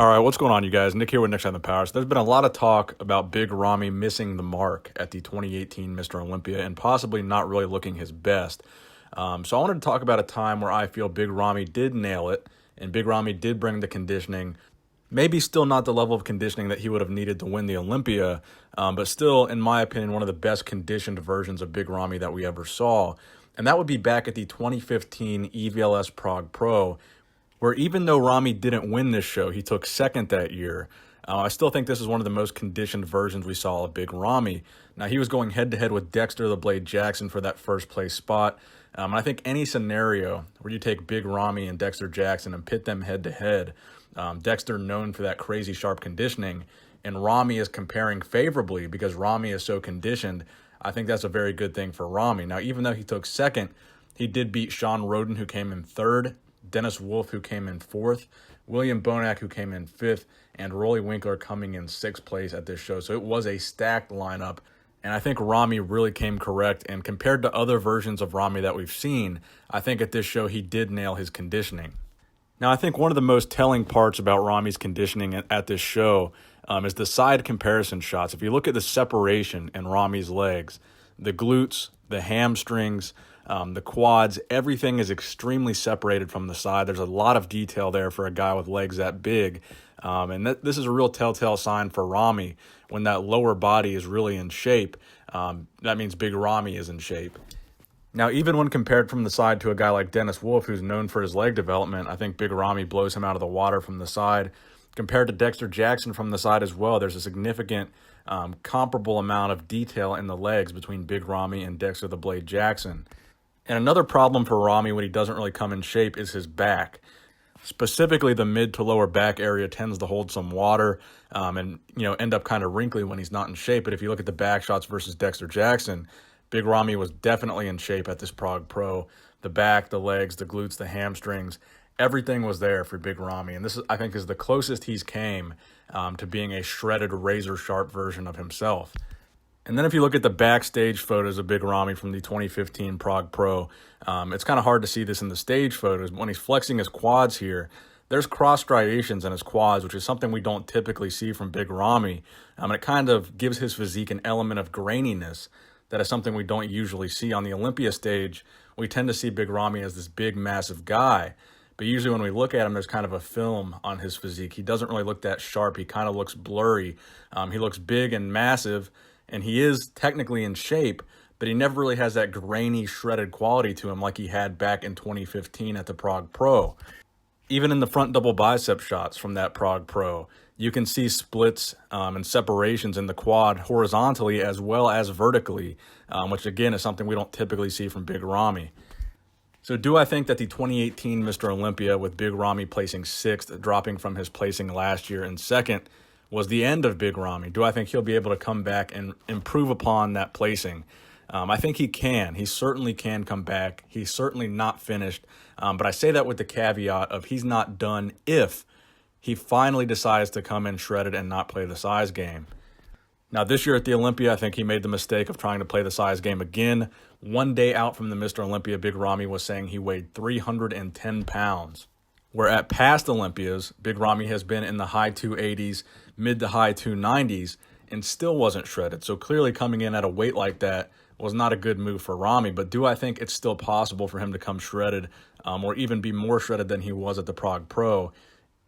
All right, what's going on, you guys? Nick here with Next on the Power. So there's been a lot of talk about Big Ramy missing the mark at the 2018 Mr. Olympia and possibly not really looking his best. So I wanted to talk about a time where I feel Big Ramy did nail it, and Big Ramy did bring the conditioning. Maybe still not the level of conditioning that he would have needed to win the Olympia, but still, in my opinion, one of the best conditioned versions of Big Ramy that we ever saw. And that would be back at the 2015 EVLS Prague Pro, where even though Ramy didn't win this show, he took second that year. I still think this is one of the most conditioned versions we saw of Big Ramy. Now, he was going head-to-head with Dexter the Blade Jackson for that first-place spot. And I think any scenario where you take Big Ramy and Dexter Jackson and pit them head-to-head, Dexter known for that crazy sharp conditioning, and Ramy is comparing favorably because Ramy is so conditioned, I think that's a very good thing for Ramy. Now, even though he took second, he did beat Sean Roden, who came in third, Dennis Wolf, who came in fourth, William Bonac, who came in fifth, and Rolly Winkler coming in sixth place at this show. So it was a stacked lineup, and I think Ramy really came correct. And compared to other versions of Ramy that we've seen, I think at this show he did nail his conditioning. Now, I think one of the most telling parts about Ramy's conditioning at this show is the side comparison shots. If you look at the separation in Ramy's legs, the glutes, the hamstrings, the quads, everything is extremely separated from the side. There's a lot of detail there for a guy with legs that big. And this is a real telltale sign for Ramy. When that lower body is really in shape, that means Big Ramy is in shape. Now, even when compared from the side to a guy like Dennis Wolf, who's known for his leg development, I think Big Ramy blows him out of the water from the side. Compared to Dexter Jackson from the side as well, there's a significant comparable amount of detail in the legs between Big Ramy and Dexter the Blade Jackson. And another problem for Ramy when he doesn't really come in shape is his back. Specifically, the mid to lower back area tends to hold some water and end up kind of wrinkly when he's not in shape. But if you look at the back shots versus Dexter Jackson, Big Ramy was definitely in shape at this Prague Pro. The back, the legs, the glutes, the hamstrings, everything was there for Big Ramy. And this, I think, is the closest he's came to being a shredded, razor-sharp version of himself. And then if you look at the backstage photos of Big Ramy from the 2015 Prague Pro, it's kind of hard to see this in the stage photos. When he's flexing his quads here, there's cross striations in his quads, which is something we don't typically see from Big Ramy. And it kind of gives his physique an element of graininess that is something we don't usually see. On the Olympia stage, we tend to see Big Ramy as this big, massive guy. But usually when we look at him, there's kind of a film on his physique. He doesn't really look that sharp. He kind of looks blurry. He looks big and massive, and he is technically in shape, but he never really has that grainy, shredded quality to him like he had back in 2015 at the Prague Pro. Even in the front double bicep shots from that Prague Pro, you can see splits and separations in the quad horizontally as well as vertically, which again is something we don't typically see from Big Ramy. So do I think that the 2018 Mr. Olympia with Big Ramy placing sixth, dropping from his placing last year in second, was the end of Big Ramy? Do I think he'll be able to come back and improve upon that placing? I think he can. He certainly can come back. He's certainly not finished. But I say that with the caveat of he's not done if he finally decides to come in shredded and not play the size game. Now, this year at the Olympia, I think he made the mistake of trying to play the size game again. One day out from the Mr. Olympia, Big Ramy was saying he weighed 310 pounds. Where at past Olympias, Big Ramy has been in the high 280s, mid to high 290s, and still wasn't shredded. So clearly coming in at a weight like that was not a good move for Ramy. But do I think it's still possible for him to come shredded or even be more shredded than he was at the Prague Pro?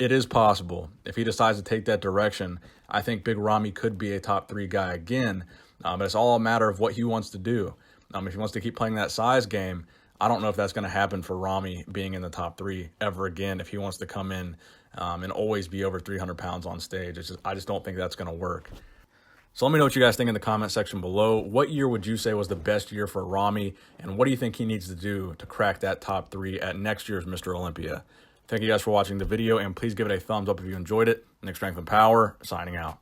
It is possible. If he decides to take that direction, I think Big Ramy could be a top 3 guy again. But it's all a matter of what he wants to do. If he wants to keep playing that size game, I don't know if that's going to happen for Ramy being in the top 3 ever again if he wants to come in and always be over 300 pounds on stage. I just don't think that's going to work. So let me know what you guys think in the comment section below. What year would you say was the best year for Ramy, and what do you think he needs to do to crack that top 3 at next year's Mr. Olympia? Thank you guys for watching the video, and please give it a thumbs up if you enjoyed it. Nick Strength and Power, signing out.